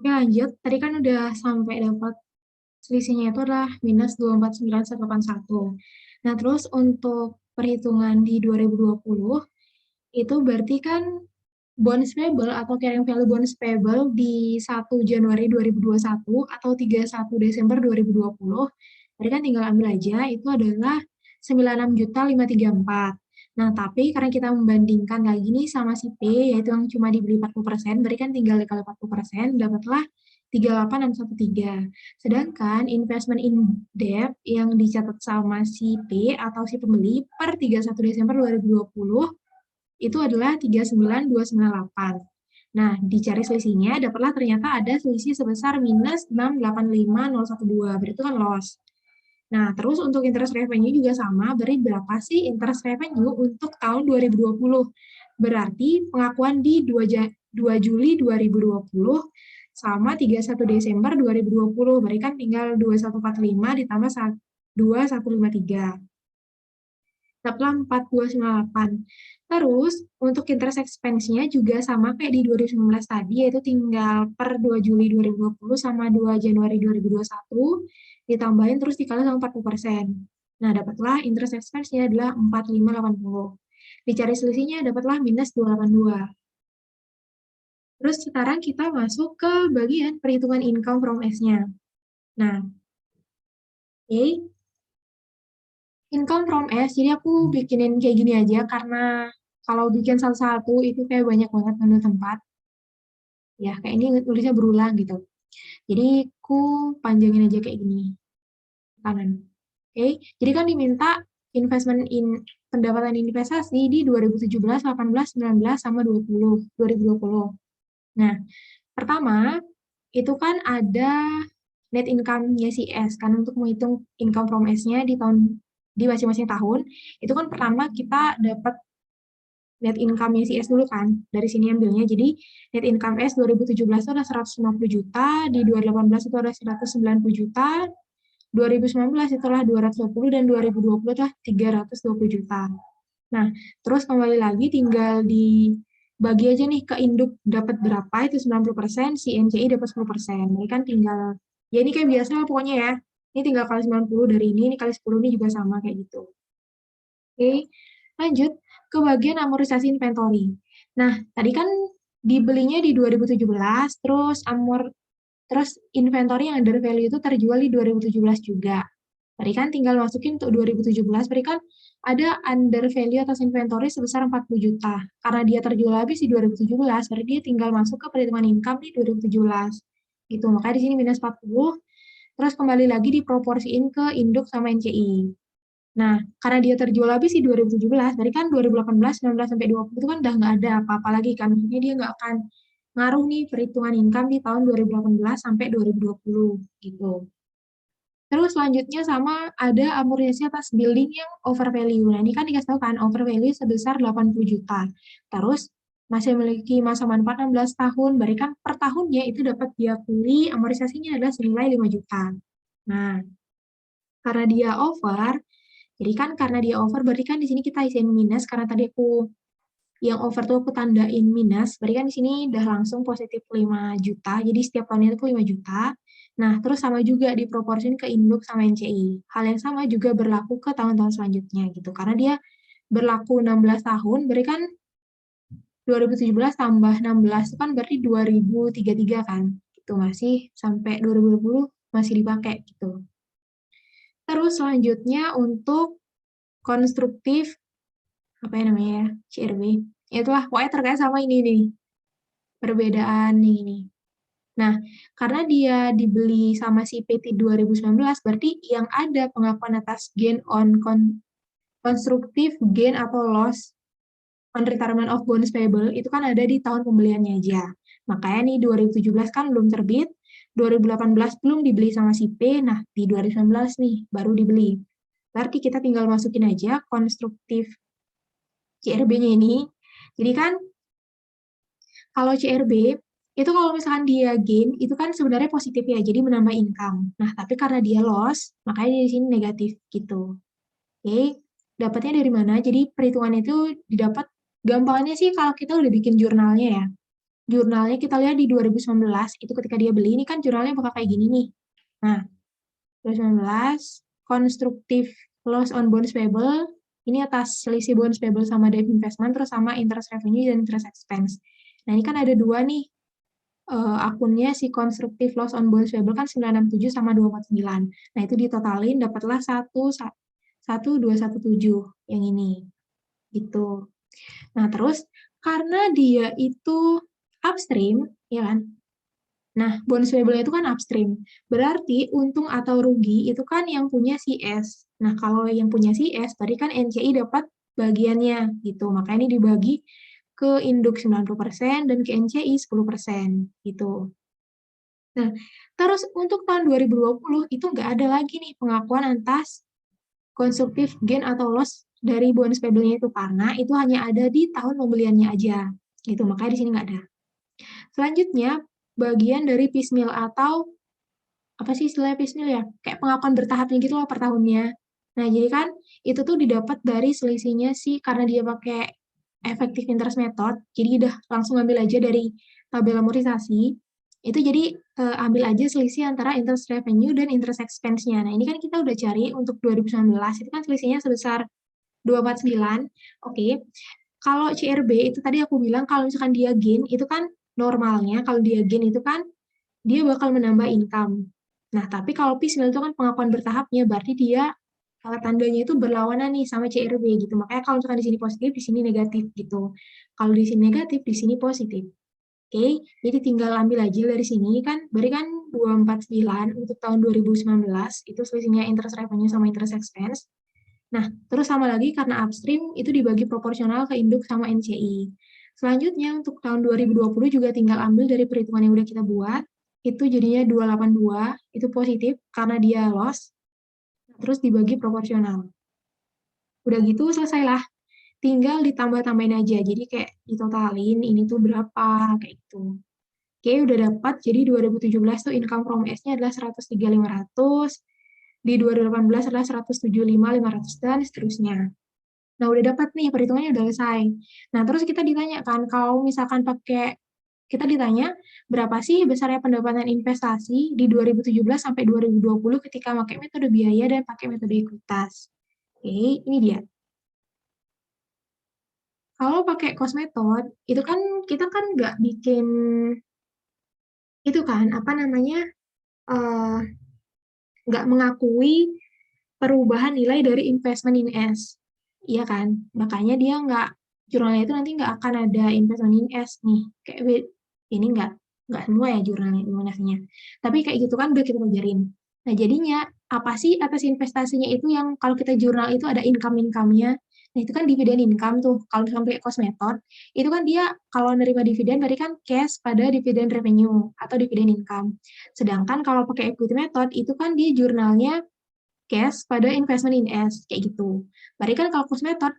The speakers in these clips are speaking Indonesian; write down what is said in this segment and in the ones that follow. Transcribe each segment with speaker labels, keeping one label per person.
Speaker 1: Oke lanjut, tadi kan udah sampai dapat selisihnya itu adalah minus 249.181. Nah terus untuk perhitungan di 2020, itu berarti kan bonds payable atau carrying value bonds payable di 1 Januari 2021 atau 31 Desember 2020, tadi kan tinggal ambil aja, itu adalah 96.534. Nah, tapi karena kita membandingkan lagi nih sama si P, yaitu yang cuma dibeli 40%, berarti kan tinggal dikali 40%, dapatlah 38.613. Sedangkan investment in debt yang dicatat sama si P atau si pembeli per 31 Desember 2020 itu adalah 39.298. Nah, dicari selisihnya, dapatlah ternyata ada selisih sebesar minus 685.012, berarti itu kan loss. Nah, terus untuk interest revenue juga sama, berarti berapa sih interest revenue untuk tahun 2020? Berarti pengakuan di 2 Juli 2020 sama 31 Desember 2020, berarti kan tinggal 2145 ditambah 2153. Dapatlah 4298. Terus, untuk interest expense-nya juga sama kayak di 2019 tadi, yaitu tinggal per 2 Juli 2020 sama 2 Januari 2021, ditambahin terus dikali sama 40%. Nah, dapatlah interest expense-nya adalah 4580. Dicari selisihnya, dapatlah minus 282. Terus sekarang kita masuk ke bagian perhitungan income from S-nya. Nah, oke. Income from S, jadi aku bikinin kayak gini aja karena kalau bikin satu-satu itu kayak banyak banget ngambil tempat. Ya, kayak ini tulisnya berulang gitu. Jadi aku panjangin aja kayak gini. Kanan. Oke, jadi kan diminta investment in pendapatan investasi di 2017, 18, 19 sama 2020. Nah, pertama itu kan ada net income-nya si S kan untuk menghitung income from S-nya di masing-masing tahun. Itu kan pertama kita dapat net income-nya si S dulu kan, dari sini ambilnya. Jadi net income S 2017 itu ada 150 juta, di 2018 itu ada 190 juta, 2019 itulah 220, dan 2020 itulah 320 juta. Nah, terus kembali lagi tinggal dibagi aja nih ke induk dapat berapa, itu 90%, si NCI dapat 10%. Jadi kan tinggal, ya ini kayak biasa pokoknya ya. Ini tinggal kali 90 dari ini kali 10 ini juga sama kayak gitu. Oke, lanjut ke bagian amortisasi inventory. Nah, tadi kan dibelinya di 2017, terus inventory yang under value itu terjual di 2017 juga. Tadi kan tinggal masukin untuk 2017, berarti kan ada under value atas inventory sebesar 40 juta. Karena dia terjual habis di 2017, berarti dia tinggal masuk ke perhitungan income di 2017. Gitu, makanya di sini minus 40, terus kembali lagi diproporsiin ke induk sama NCI. Nah, karena dia terjual habis di 2017, berarti kan 2018, 19, sampai 20 itu kan udah nggak ada apa-apa lagi kan. Maksudnya dia nggak akan ngaruh nih perhitungan income di tahun 2018 sampai 2020 gitu. Terus selanjutnya sama ada amortisasi atas building yang over value. Nah, ini kan dikasih tahu kan over value sebesar 80 juta. Terus masih memiliki masa manfaat 16 tahun, berarti kan per tahunnya itu dapat diakui amortisasinya adalah senilai 5 juta. Nah, karena dia over, jadi kan karena dia over, berarti kan di sini kita isiin minus, karena tadi yang over tuh aku tandain minus, berarti kan di sini udah langsung positif 5 juta, jadi setiap tahunnya itu 5 juta. Nah, terus sama juga diproporsin ke induk sama NCI. Hal yang sama juga berlaku ke tahun-tahun selanjutnya gitu, karena dia berlaku 16 tahun, berarti kan 2017 tambah 16 itu kan berarti 2033 kan, gitu masih sampai 2020 masih dipakai gitu. Terus selanjutnya untuk konstruktif apa ya namanya ya, CRB. Itulah pokoknya terkait sama ini nih, perbedaan ini. Nah, karena dia dibeli sama si PT 2019, berarti yang ada pengakuan atas gain on constructive gain atau loss on retirement of bonds payable itu kan ada di tahun pembeliannya aja. Makanya nih 2017 kan belum terbit, 2018 belum dibeli sama si P, nah di 2019 nih baru dibeli. Berarti kita tinggal masukin aja konstruktif CRB-nya ini. Jadi kan kalau CRB itu kalau misalkan dia gain itu kan sebenarnya positif ya, jadi menambah income. Nah, tapi karena dia loss, makanya di sini negatif gitu. Oke, dapatnya dari mana? Jadi perhitungannya itu didapat gampangannya sih kalau kita udah bikin jurnalnya ya. jurnalnya kita lihat di 2019, itu ketika dia beli, ini kan jurnalnya bakal kayak gini nih. Nah, 2019, constructive loss on bonds payable, ini atas selisih bonds payable sama debt investment, terus sama interest revenue dan interest expense. Nah, ini kan ada dua nih, akunnya si constructive loss on bonds payable kan 967 sama 249. Nah, itu ditotalin, dapatlah 1217 yang ini. Gitu. Nah, terus karena dia itu upstream, ya kan? Nah, bonus payable itu kan upstream. Berarti untung atau rugi itu kan yang punya si S. Nah, kalau yang punya si S, tadi kan NCI dapat bagiannya gitu. Makanya ini dibagi ke induk 90% dan ke NCI 10% gitu. Nah, terus untuk tahun 2020 itu nggak ada lagi nih pengakuan atas constructive gain atau loss dari bonus payable-nya itu karena itu hanya ada di tahun pembeliannya aja. Gitu, makanya di sini nggak ada. Selanjutnya, bagian dari piecemeal atau apa sih istilahnya piecemeal ya? Kayak pengakuan bertahapnya gitu loh per tahunnya. Nah, jadi kan itu tuh didapat dari selisihnya sih karena dia pakai effective interest method, jadi udah langsung ambil aja dari tabel amortisasi. Itu jadi ambil aja selisih antara interest revenue dan interest expense-nya. Nah, ini kan kita udah cari untuk 2019, itu kan selisihnya sebesar 249. Oke. Kalau CRB itu tadi aku bilang kalau misalkan dia gain, itu kan normalnya kalau dia gain itu kan dia bakal menambah income. Nah, tapi kalau piecemeal itu kan pengakuan bertahapnya, berarti dia tandanya itu berlawanan nih sama CRB gitu. Makanya kalau misalkan di sini positif, di sini negatif gitu. Kalau di sini negatif, di sini positif. Oke, jadi tinggal ambil aja dari sini kan, berarti kan 249 untuk tahun 2019, itu selisihnya interest revenue sama interest expense. Nah, terus sama lagi karena upstream itu dibagi proporsional ke induk sama NCI. Selanjutnya untuk tahun 2020 juga tinggal ambil dari perhitungan yang udah kita buat, itu jadinya 282, itu positif karena dia loss, terus dibagi proporsional. Udah gitu selesailah. Tinggal ditambah-tambahin aja, jadi kayak ditotalin ini tuh berapa, kayak gitu. Oke, udah dapat, jadi 2017 tuh income from S-nya adalah 103.500, di 2018 adalah 175.500, dan seterusnya. Nah, udah dapat nih, perhitungannya udah selesai. Nah, terus kita ditanya kan, kalau misalkan pakai, kita ditanya, berapa sih besarnya pendapatan investasi di 2017 sampai 2020 ketika pakai metode biaya dan pakai metode ekuitas. Oke, ini dia. Kalau pakai cost method, itu kan kita kan nggak bikin, itu kan, apa namanya, eh, nggak mengakui perubahan nilai dari investment in S. Iya kan? Makanya dia nggak, jurnalnya itu nanti nggak akan ada investment in S nih. Kayak ini nggak semua ya jurnalnya ilmunasinya. Tapi kayak gitu kan udah kita pelajarin. Nah jadinya apa sih atas investasinya itu yang kalau kita jurnal itu ada income-nya. Nah itu kan dividen income tuh. Kalau sampai cost method, itu kan dia kalau nerima dividen berarti kan cash pada dividen revenue atau dividen income. Sedangkan kalau pakai equity method itu kan dia jurnalnya cash pada investment in S, kayak gitu. Berarti kan kalau cost method,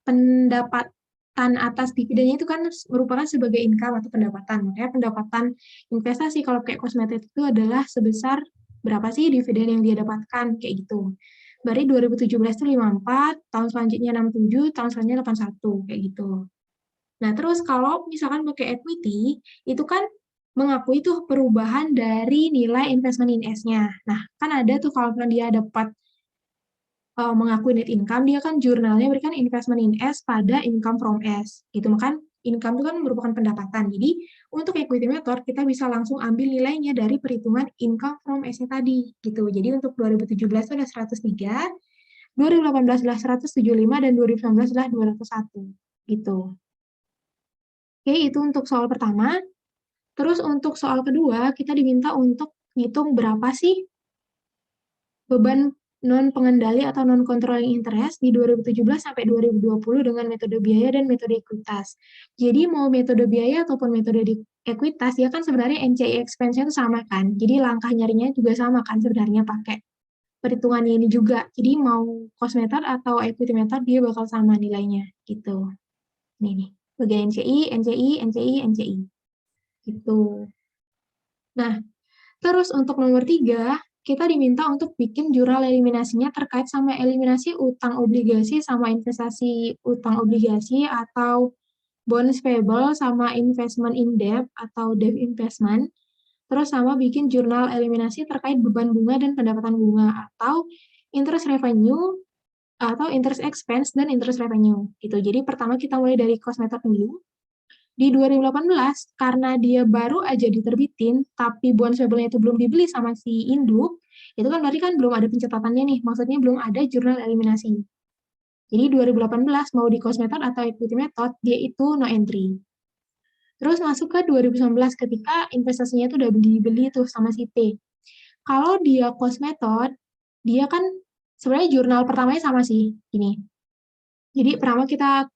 Speaker 1: pendapatan atas dividennya itu kan merupakan sebagai income atau pendapatan. Makanya pendapatan investasi kalau kayak cost method itu adalah sebesar berapa sih dividen yang dia dapatkan, kayak gitu. Berarti 2017 itu 54, tahun selanjutnya 67, tahun selanjutnya 81, kayak gitu. Nah, terus kalau misalkan pakai equity, itu kan mengakui tuh perubahan dari nilai investment in S-nya. Nah, kan ada tuh kalau dia dapat mengakui net income, dia kan jurnalnya berikan investment in S pada income from S. Gitu, kan income itu kan merupakan pendapatan. Jadi, untuk equity method, kita bisa langsung ambil nilainya dari perhitungan income from S-nya tadi. Gitu. Jadi, untuk 2017 itu ada 103, 2018 adalah 175, dan 2019 adalah 201. Gitu. Oke, itu untuk soal pertama. Terus untuk soal kedua, kita diminta untuk ngitung berapa sih beban non-pengendali atau non-controlling interest di 2017 sampai 2020 dengan metode biaya dan metode ekuitas. Jadi mau metode biaya ataupun metode ekuitas, ya kan sebenarnya NCI expense-nya itu sama kan. Jadi langkah nyarinya juga sama kan sebenarnya pakai perhitungannya ini juga. Jadi mau cost method atau equity method, dia bakal sama nilainya gitu. Nih, bagian NCI, NCI, NCI, NCI. Gitu. Nah, terus untuk nomor 3, kita diminta untuk bikin jurnal eliminasinya terkait sama eliminasi utang obligasi sama investasi utang obligasi atau bonds payable sama investment in debt atau debt investment, terus sama bikin jurnal eliminasi terkait beban bunga dan pendapatan bunga atau interest revenue atau interest expense dan interest revenue gitu. Jadi pertama kita mulai dari cost method dulu. Di 2018 karena dia baru aja diterbitin tapi bonds payable-nya itu belum dibeli sama si induk, itu kan berarti kan belum ada pencatatannya nih, maksudnya belum ada jurnal eliminasi. Jadi 2018 mau di cost method atau equity method, dia itu no entry. Terus masuk ke 2019 ketika investasinya itu udah dibeli tuh sama si P. Kalau dia cost method, dia kan sebenarnya jurnal pertamanya sama sih, ini. Jadi pertama kita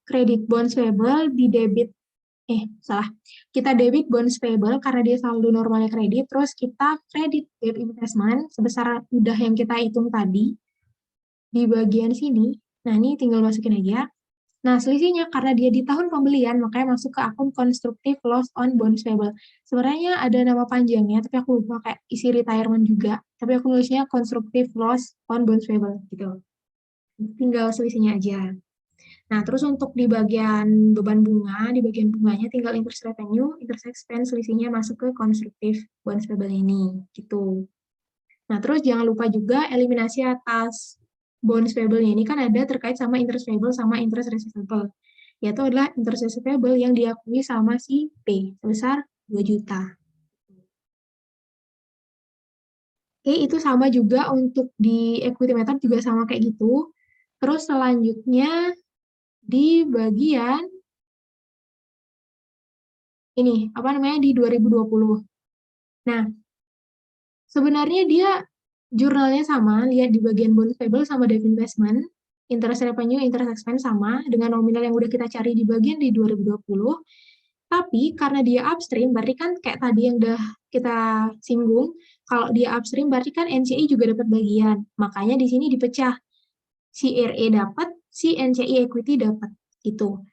Speaker 1: kredit bonds payable di debit, kita debit bonds payable karena dia saldo normalnya kredit, terus kita kredit debt investment sebesar udah yang kita hitung tadi di bagian sini. Nah, ini tinggal masukin aja. Nah, selisihnya karena dia di tahun pembelian, makanya masuk ke akun constructive loss on bonds payable. Sebenarnya ada nama panjangnya, tapi aku lupa kayak isi retirement juga. Tapi aku nulisnya constructive loss on bonds payable, gitu. Tinggal selisihnya aja. Nah, terus untuk di bagian beban bunga, di bagian bunganya tinggal interest revenue, interest expense, selisihnya masuk ke constructive bonds payable ini, gitu. Nah, terus jangan lupa juga eliminasi atas bonds payable-nya ini kan ada terkait sama interest payable sama interest receivable. Yaitu adalah interest receivable yang diakui sama si P sebesar 2 juta. Oke, itu sama juga untuk di equity method juga sama kayak gitu. Terus selanjutnya di bagian ini, apa namanya, di 2020. Nah, sebenarnya dia jurnalnya sama, lihat di bagian bonds payable sama debt investment, interest revenue, interest expense sama, dengan nominal yang udah kita cari di bagian di 2020, tapi karena dia upstream, berarti kan kayak tadi yang udah kita singgung, kalau dia upstream berarti kan NCI juga dapat bagian, makanya di sini dipecah, si RE dapat, si NCI equity dapat, gitu.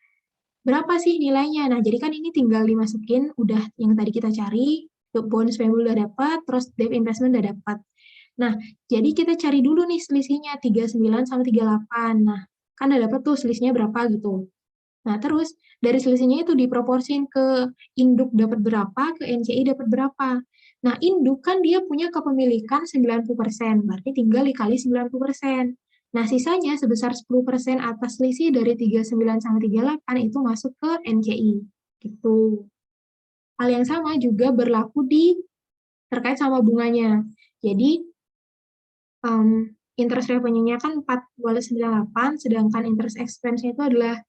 Speaker 1: Berapa sih nilainya? Nah, jadi kan ini tinggal dimasukin, udah yang tadi kita cari, bonus payable udah dapat, terus debt investment udah dapat. Nah, jadi kita cari dulu nih selisihnya 39 sama 38. Nah, kan udah dapat tuh selisihnya berapa gitu. Nah, terus dari selisihnya itu diproporsin ke induk dapat berapa, ke NCI dapat berapa. Nah, induk kan dia punya kepemilikan 90%, berarti tinggal dikali 90%. Nah, sisanya sebesar 10% atas selisih dari 39 sama 38 itu masuk ke NCI. Gitu. Hal yang sama juga berlaku di terkait sama bunganya. Jadi, interest revenue-nya kan 4,98, sedangkan interest expense-nya itu adalah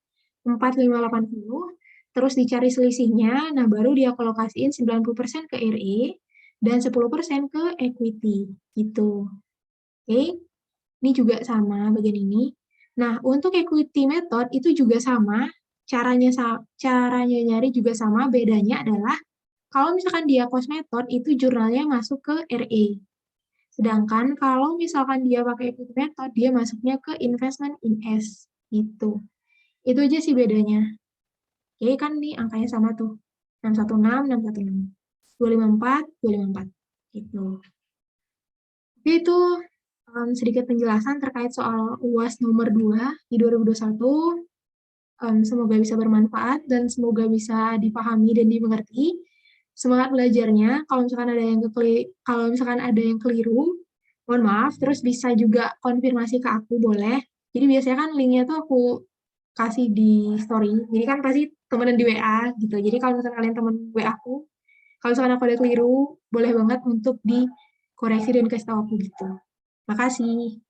Speaker 1: 4,580, terus dicari selisihnya, nah baru dia kolokasiin 90% ke RE dan 10% ke equity, gitu. Oke, ini juga sama bagian ini. Nah, untuk equity method itu juga sama, caranya nyari juga sama, bedanya adalah kalau misalkan dia cost method itu jurnalnya masuk ke RE. Sedangkan kalau misalkan dia pakai equity method, dia masuknya ke investment in S, gitu. Itu aja sih bedanya. Oke, kan nih angkanya sama tuh. 616, 616. 254, 254. Gitu. Oke, itu sedikit penjelasan terkait soal UAS nomor 2 di 2021. Semoga bisa bermanfaat dan semoga bisa dipahami dan dimengerti. Semangat belajarnya. Kalau misalkan ada yang keliru, mohon maaf. Terus bisa juga konfirmasi ke aku, boleh. Jadi biasanya kan linknya tuh aku kasih di story. Jadi kan pasti temenan di WA gitu. Jadi kalau misalkan kalian temen WA aku, kalau misalkan aku ada keliru, boleh banget untuk dikoreksi dan kasih tahu aku gitu. Makasih.